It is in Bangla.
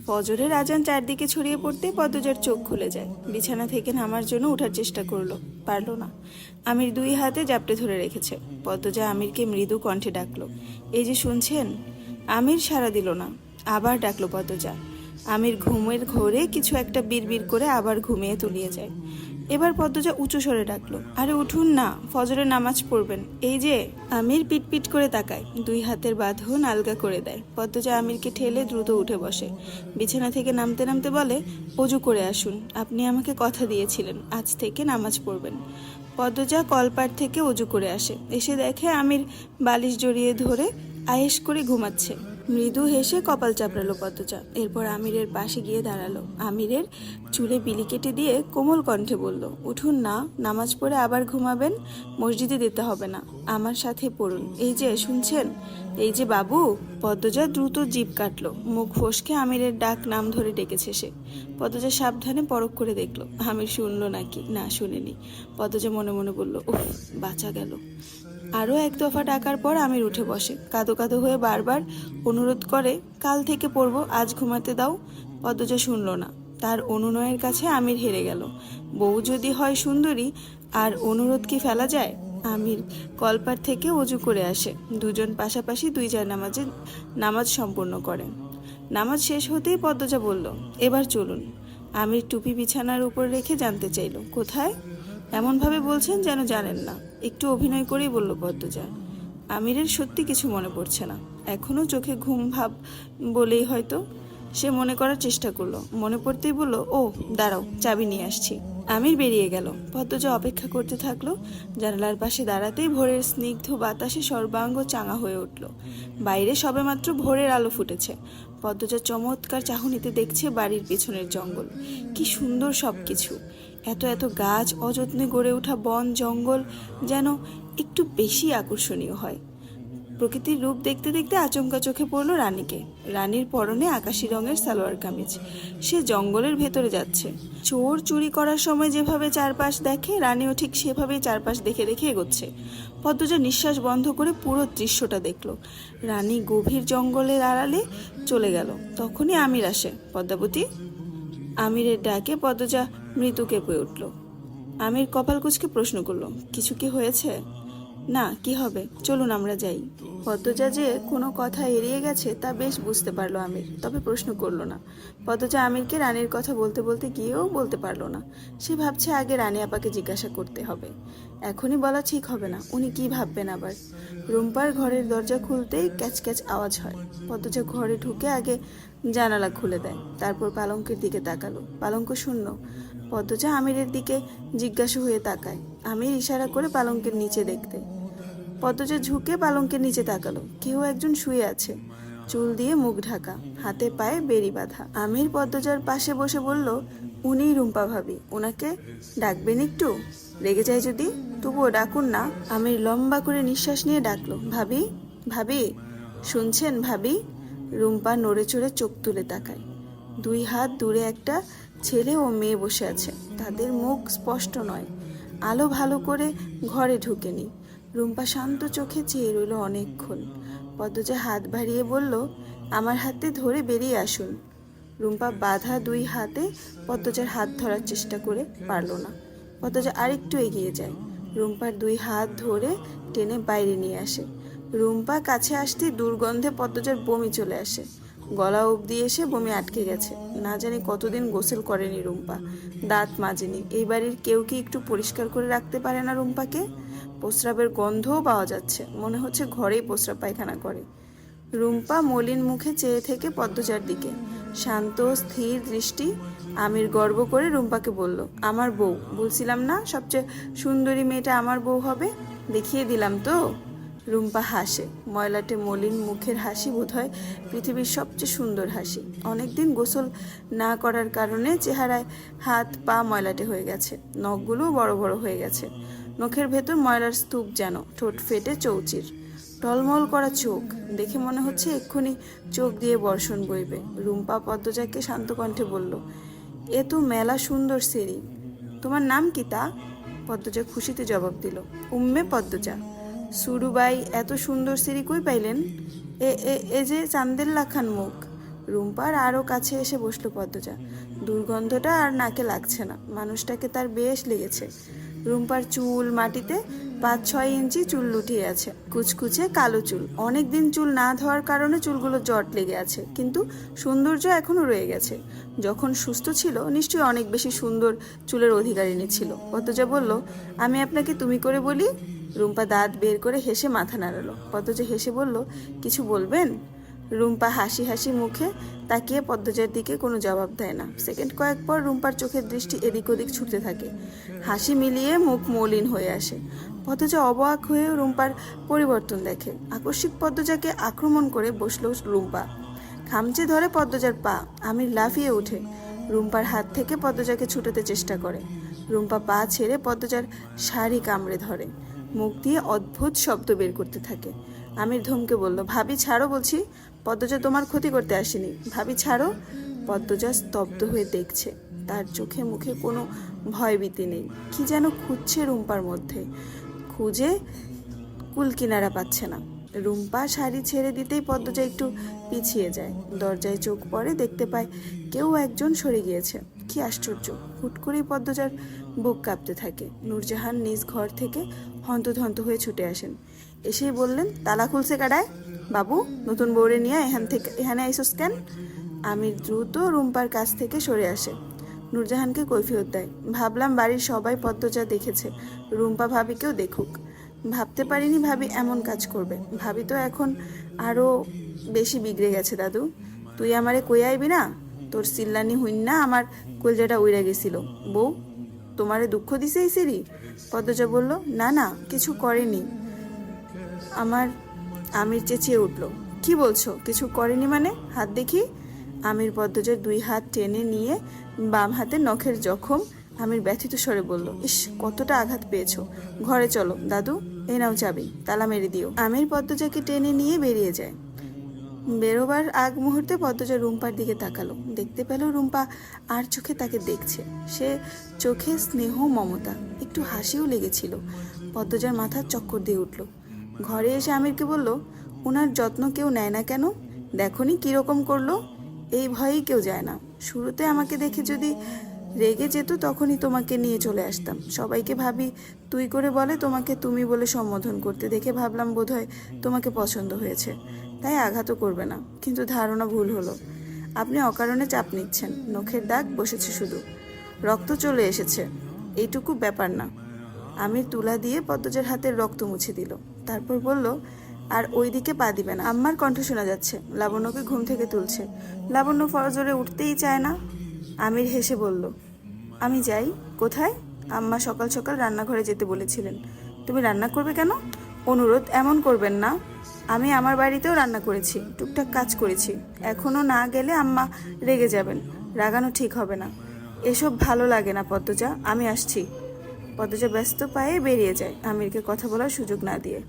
ফজরের আজান চারদিকে ছড়িয়ে পড়তে পদ্মজার চোখ খুলে যায়। বিছানা থেকে নামার জন্য ওঠার চেষ্টা করলো, পারল না। আমির দুই হাতে জাপটে ধরে রেখেছে। পদ্মজা আমিরকে মৃদু কণ্ঠে ডাকলো, এই যে শুনছেন। আমির সাড়া দিল না। আবার ডাকলো পদ্মজা। আমির ঘুমের ঘোরে কিছু একটা বিড়বিড় করে আবার ঘুমিয়ে তলিয়ে যায়। এবার পদ্মজা উঁচু স্বরে ডাকলো, আরে উঠুন না, ফজরের নামাজ পড়বেন। এই যে। আমির পিটপিট করে তাকায়, দুই হাতের বাঁধন আলগা করে দেয়। পদ্মজা আমিরকে ঠেলে দ্রুত উঠে বসে। বিছানা থেকে নামতে নামতে বলে, অজু করে আসুন, আপনি আমাকে কথা দিয়েছিলেন আজ থেকে নামাজ পড়বেন। পদ্মজা কলপাড় থেকে অজু করে আসে। এসে দেখে আমির বালিশ জড়িয়ে ধরে আয়েশ করে ঘুমাচ্ছে। মৃদু হেসে কপাল চাপড়ালো পদ্মজা। এরপর আমিরের পাশে গিয়ে দাঁড়ালো। আমিরের চুলে বিলি কেটে দিয়ে কোমল কণ্ঠে বলল, উঠুন না, নামাজ পড়ে আবার ঘুমাবেন, মসজিদে যেতে হবে না, আমার সাথে পড়ুন। এই যে শুনছেন, এই যে বাবু। পদ্মজা দ্রুত জিভ কাটলো, মুখ ফসকে আমিরের ডাক নাম ধরে ডেকেছে সে। পদ্মজা সাবধানে পরখ করে দেখলো আমির শুনলো নাকি না শুনেনি। পদ্মজা মনে মনে বলল, উফ, বাঁচা গেল। আরও এক দফা ডাকার পর আমির উঠে বসে। কাঁদো কাঁদো হয়ে বারবার অনুরোধ করে, কাল থেকে পড়বো, আজ ঘুমাতে দাও। পদ্মজা শুনল না। তার অনুনয়ের কাছে আমির হেরে গেল। বউ যদি হয় সুন্দরী, আর অনুরোধ কি ফেলা যায়। আমির কলপার থেকে অজু করে আসে। দুজন পাশাপাশি দুই জায়নামাজে নামাজ সম্পূর্ণ করে। নামাজ শেষ হতেই পদ্মজা বলল, এবার চলুন। আমির টুপি বিছানার উপর রেখে জানতে চাইল, কোথায়। এমনভাবে বলছেন যেন জানেন না। একটু অভিনয় করেই বলল পদ্মজা। আমিরের সত্যি কিছু মনে পড়ছে না। এখনো চোখে ঘুম ভাব বলেই হয়তো। সে মনে করার চেষ্টা করলো। মনে পড়তেই বলল, ও দাঁড়াও, চাবি নিয়ে আসছি। আমির বেরিয়ে গেল। পদ্মজা অপেক্ষা করতে থাকলো। জানালার পাশে দাঁড়াতেই ভোরের স্নিগ্ধ বাতাসে সর্বাঙ্গ চাঙা হয়ে উঠল। বাইরে সবেমাত্র ভোরের আলো ফুটেছে। পদ্মজা চমৎকার চাহনিতে দেখছে বাড়ির পেছনের জঙ্গল। কি সুন্দর সবকিছু। এত এত গাছ, অযত্নে গড়ে ওঠা বন জঙ্গল যেন একটু বেশি আকর্ষণীয় হয়। প্রকৃতির রূপ দেখতে দেখতে আচমকা চোখে পড়ল রানীকে। রানীর পরনে আকাশি রঙের সালোয়ার কামিজ। সে জঙ্গলের ভেতরে যাচ্ছে। চোর চুরি করার সময় যেভাবে চারপাশ দেখে, রানীও ঠিক সেভাবেই চারপাশ দেখে দেখে এগোচ্ছে। পদ্মজা নিঃশ্বাস বন্ধ করে পুরো দৃশ্যটা দেখল। রানী গভীর জঙ্গলের আড়ালে চলে গেল। তখনই আমির আসে। পদ্মাবতী। আমিরের ডাকে পদ্মজা মৃদু কেঁপে উঠল। আমির কপাল কুঁচকে প্রশ্ন করল, কিছু কি হয়েছে। না, কি হবে, চলুন আমরা যাই। পদ্মজা যে কোনো কথা এড়িয়ে গেছে তা বেশ বুঝতে পারলো আমির, তবে প্রশ্ন করলো না। পদ্মজা আমিরকে রানীর কথা বলতে বলতে গিয়েও বলতে পারলো না। সে ভাবছে আগে রানী আপাকে জিজ্ঞাসা করতে হবে। এখনই বলা ঠিক হবে না, উনি কি ভাববেন আবার। রুম্পার ঘরের দরজা খুলতেই ক্যাচ ক্যাচ আওয়াজ হয়। পদ্মজা ঘরে ঢুকে আগে জানালা খুলে দেয়, তারপর পালঙ্কের দিকে তাকালো। পালঙ্ক শূন্য। পদ্মজা আমিরের দিকে জিজ্ঞাসা হয়ে তাকায়। আমির ইশারা করে পালঙ্কের নিচে দেখতে। পদ্মজা ঝুঁকে পালঙ্কের নিচে তাকালো। কেউ একজন শুয়ে আছে, চুল দিয়ে মুখ ঢাকা, হাতে পায়ে বেড়ি বাঁধা। আমির পদ্মজার পাশে বসে বলল, উনিই রুম্পা ভাবি, ওনাকে ডাকবেন একটু। রেগে যায় যদি, তবুও ডাকুন না। আমির লম্বা করে নিঃশ্বাস নিয়ে ডাকলো, ভাবি, ভাবি, শুনছেন ভাবি। রুম্পা নড়ে চড়ে চোখ তুলে তাকায়। দুই হাত দূরে একটা ছেলে ও মেয়ে বসে আছে। তাদের মুখ স্পষ্ট নয়। আলো ভালো করে ঘরে ঢুকেনি। রুম্পা শান্ত চোখে চেয়ে রইল অনেকক্ষণ। পদ্মজা হাত বাড়িয়ে বলল, আমার হাতে ধরে বেরিয়ে আসুন। রুম্পা বাঁধা দুই হাতে পদ্মজার হাত ধরার চেষ্টা করে পারল না। পদ্মজা আরেকটু এগিয়ে যায়। রুম্পার দুই হাত ধরে টেনে বাইরে নিয়ে আসে। রুম্পা কাছে আসতে দুর্গন্ধে পদ্মজার বমি চলে আসে। গলা অবধি এসে বমি আটকে গেছে। না জানি কতদিন গোসল করেনি রুম্পা, দাঁত মাজেনি। এই বাড়ির কেউ কি একটু পরিষ্কার করে রাখতে পারে না রুম্পাকে। প্রস্রাবের গন্ধও পাওয়া যাচ্ছে, মনে হচ্ছে ঘরেই প্রস্রাব পায়খানা করে। রুম্পা মলিন মুখে চেয়ে থেকে পদ্মজার দিকে, শান্ত স্থির দৃষ্টি। আমির গর্ব করে রুম্পাকে বলল, আমার বউ, বলছিলাম না সবচেয়ে সুন্দরী মেয়েটা আমার বউ হবে, দেখিয়ে দিলাম তো। রুম্পা হাসে। ময়লাটে মলিন মুখের হাসি বোধহয় পৃথিবীর সবচেয়ে সুন্দর হাসি। অনেকদিন গোসল না করার কারণে চেহারায় হাত পা ময়লাটে হয়ে গেছে। নখগুলোও বড় বড় হয়ে গেছে। নখের ভেতর ময়লার স্তূপ যেন, ঠোঁট ফেটে চৌচির। টলমল করা চোখ, দেখে মনে হচ্ছে এক্ষুনি চোখ দিয়ে বর্ষণ বইবে। রুম্পা পদ্মজাকে শান্ত কণ্ঠে বলল, এ তো মেলা সুন্দর সেরি, তোমার নাম কি তা। পদ্মজা খুশিতে জবাব দিল, উম্মে পদ্মজা। সুরুবাই, এত সুন্দর সেরি কই পাইলেন। এ এ এ যে চান্দের লাখান মুখ। রুম্পার আরও কাছে এসে বসলো পদ্মজা। দুর্গন্ধটা আর নাকে লাগছে না, মানুষটাকে তার বেশ লেগেছে। রুম্পার চুল মাটিতে 5-6 ইঞ্চি চুল লুটিয়ে আছে, কুচকুচে কালো চুল। অনেকদিন চুল না ধোয়ার কারণে চুলগুলো জট লেগে আছে, কিন্তু সৌন্দর্য এখনো রয়ে গেছে। যখন সুস্থ ছিল নিশ্চয়ই অনেক বেশি সুন্দর চুলের অধিকারিণী ছিল। পদ্মজা বলল, আমি আপনাকে তুমি করে বলি? রুম্পা দাঁত বের করে হেসে মাথা নাড়ালো। পদ্মজা হেসে বলল, কিছু বলবেন? রুম্পা হাসি হাসি মুখে তাকিয়ে পদ্মজার দিকে কোনো জবাব দেয় না। সেকেন্ড কয়েক পর রুম্পার চোখের দৃষ্টি এদিক ওদিক ছুটতে থাকে। হাসি মিলিয়ে মুখ মলিন হয়ে আসে। পদ্মজা অবাক হয়ে রুম্পার পরিবর্তন দেখে। আকস্মিক পদ্মজাকে আক্রমণ করে বসলো রুম্পা। খামচে ধরে পদ্মজার পা। আমির লাফিয়ে ওঠে, রুম্পার হাত থেকে পদ্মজাকে ছুটাতে চেষ্টা করে। রুম্পা পা ছেড়ে পদ্মজার শাড়ি কামড়ে ধরে, মুখ দিয়ে অদ্ভুত শব্দ বের করতে থাকে। আমির ধমকে বলল, ভাবি ছাড়ো বলছি। পদ্মজা তোমার ক্ষতি করতে আসেনি, ভাবি ছাড়ো। পদ্মজা স্তব্ধ হয়ে দেখছে, তার চোখে মুখে কোনো ভয়ভীতি নেই। কি যেন খুঁজছে রুম্পার মধ্যে, খুঁজে কুল কিনারা পাচ্ছে না। রুম্পা শাড়ি ছেড়ে দিতেই পদ্মজা একটু পিছিয়ে যায়। দরজায় চোখ পড়ে, দেখতে পায় কেউ একজন সরে গিয়েছে। কি আশ্চর্য! হুট করেই পদ্মজার বুক কাঁপতে থাকে। নূরজাহান নিজ ঘর থেকে হন্তদন্ত হয়ে ছুটে আসেন। এসেই বললেন, তালা খুলছে কাডায়? বাবু, নতুন বউরে নিয়ে এখানে আইসোস কেন? আমির দ্রুত রুম্পার কাছ থেকে সরে আসে। নূরজাহানকে কৈফিয়ত দেয়, ভাবলাম বাড়ির সবাই পদ্মজা দেখেছে, রুম্পা ভাবিকেও দেখুক। ভাবতে পারিনি ভাবি এমন কাজ করবে। ভাবি তো এখন আরও বেশি বিগড়ে গেছে। দাদু, তুই আমারে কই আইবি না? তোর চিল্লানি হইন না আমার কলজাটা উইরা গেছিল। বউ তোমারে দুঃখ দিছে এই সিরি? পদ্মজা বলল, না না, কিছু করেনি। আমির চেঁচিয়ে উঠল, কি বলছো কিছু করেনি মানে? হাত দেখি। আমির পদ্মজার 2 হাত টেনে নিয়ে বাম হাতের নখের জখম। আমির ব্যথিত স্বরে বলল, ইস, কতটা আঘাত পেয়েছো। ঘরে চলো দাদু, এই নাও চাবি, তালা মেরে দিও। আমির পদ্মজাকে টেনে নিয়ে বেরিয়ে যায়। বেরোবার আগ মুহূর্তে পদ্মজা রুম্পার দিকে তাকালো। দেখতে পেল রুম্পা আর চোখে তাকে দেখছে। সে চোখে স্নেহ, মমতা, একটু হাসিও লেগেছিল। পদ্মজার মাথা চক্কর দিয়ে উঠল। ঘরে এসে আমিরকে বলল, ওনার যত্ন কেউ নেয় না কেন? দেখনি কীরকম করলো? এই ভয়েই কেউ যায় না। শুরুতে আমাকে দেখে যদি রেগে যেত তখনই তোমাকে নিয়ে চলে আসতাম। সবাইকে ভাবি তুই করে বলে, তোমাকে তুমি বলে সম্বোধন করতে দেখে ভাবলাম বোধহয় তোমাকে পছন্দ হয়েছে, তাই আঘাতও করবে না। কিন্তু ধারণা ভুল হলো। আপনি অকারণে চাপ নিচ্ছেন। নখের দাগ বসেছে, শুধু রক্ত চলে এসেছে, এইটুকু ব্যাপার না। আমির তুলা দিয়ে পদ্মজার হাতের রক্ত মুছে দিল। তারপর বলল, আর ওই দিকে পা দিবে না। আম্মার কণ্ঠ শোনা যাচ্ছে, লাবণ্যকে ঘুম থেকে তুলছে। লাবণ্য ফজরে উঠতেই চায় না। আমির হেসে বলল, আমি যাই। কোথায়? আম্মা সকাল সকাল রান্নাঘরে যেতে বলেছিলেন। তুমি রান্না করবে কেন? অনুরোধ এমন করবেন না। আমি আমার বাড়িতেও রান্না করেছি, টুকটাক কাজ করেছি। এখনও না গেলে আম্মা রেগে যাবেন, রাগানো ঠিক হবে না। এসব ভালো লাগে না পদ্মজা, আমি আসছি। পদ্মজা ব্যস্ত পায়ে বেরিয়ে যায়, আমিরকে কথা বলার সুযোগ না দিয়ে।